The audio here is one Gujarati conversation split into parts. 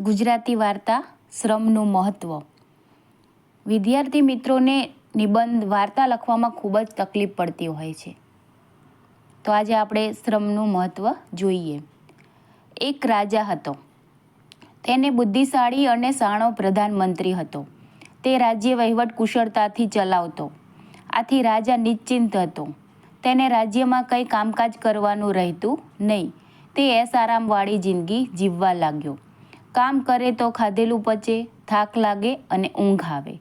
ગુજરાતી વાર્તા શ્રમનું મહત્ત્વ. વિદ્યાર્થી મિત્રોને નિબંધ વાર્તા લખવામાં ખૂબ જ તકલીફ પડતી હોય છે. તો આજે આપણે શ્રમનું મહત્ત્વ જોઈએ. એક રાજા હતો. તેને બુદ્ધિશાળી અને શાણો પ્રધાનમંત્રી હતો. તે રાજ્ય વહીવટ કુશળતાથી ચલાવતો. આથી રાજા નિશ્ચિંત હતો. તેને રાજ્યમાં કંઈ કામકાજ કરવાનું રહેતું નહીં. તે આરામવાળી જિંદગી જીવવા લાગ્યો. કામ કરે તો ખાધેલું પચે, થાક લાગે અને ઊંઘ આવે.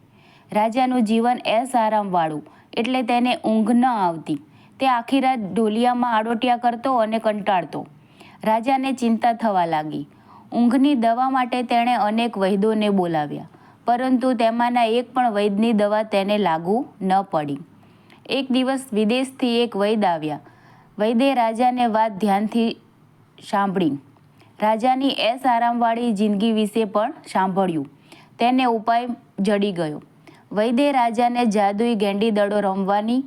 રાજાનું જીવન આરામવાળું એટલે તેને ઊંઘ ન આવતી. તે આખી રાત ઢોલિયામાં આડોટિયા કરતો અને કંટાળતો. રાજાને ચિંતા થવા લાગી. ઊંઘની દવા માટે તેણે અનેક વૈદ્યોને બોલાવ્યા, પરંતુ તેમાંના એક પણ વૈદ્યની દવા તેને લાગુ ન પડી. એક દિવસ વિદેશથી એક વૈદ્ય આવ્યા. વૈદ્યે રાજાને વાત ધ્યાનથી સાંભળી. રાજાની આરામવાળી જિંદગી વિશે પણ સાંભળ્યું. તેને ઉપાય જડી ગયો. વૈદ્યે રાજાને જાદુઈ ગેંડી દડો રમવાની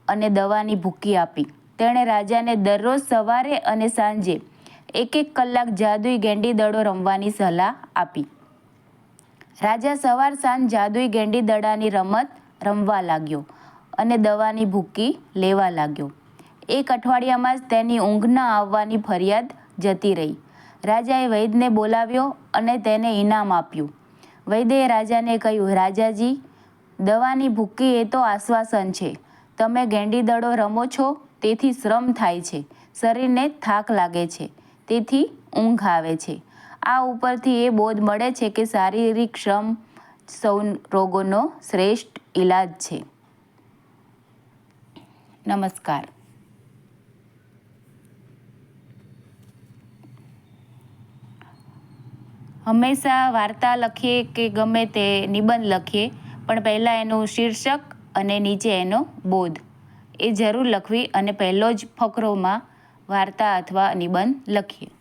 અને દવાની ભૂકી આપી. તેણે રાજાને દરરોજ સવારે અને સાંજે 1-1 કલાક જાદુઈ ગેંડી દડો રમવાની સલાહ આપી. રાજા સવાર સાંજ જાદુઈ ગેંડી દડાની રમત રમવા લાગ્યો અને દવાની ભૂકી લેવા લાગ્યો. એક અઠવાડિયામાં જ તેની ઊંઘ ન આવવાની ફરિયાદ જતી રહી. રાજાએ વૈદ્યને બોલાવ્યો અને તેને ઇનામ આપ્યું. વૈદ્યે રાજાને કહ્યું, રાજાજી, દવાની ભૂકી એ તો આશ્વાસન છે. તમે ગેંડી દડો રમો છો તેથી શ્રમ થાય છે, શરીરને થાક લાગે છે, તેથી ઊંઘ આવે છે. આ ઉપરથી એ બોધ મળે છે કે શારીરિક શ્રમ સૌ રોગોનો શ્રેષ્ઠ ઈલાજ છે. નમસ્કાર. હંમેશા વાર્તા લખીએ કે ગમે તે નિબંધ લખીએ, પણ પહેલાં એનું શીર્ષક અને નીચે એનો બોધ એ જરૂર લખવી અને પહેલો જ ફકરોમાં વાર્તા અથવા નિબંધ લખીએ.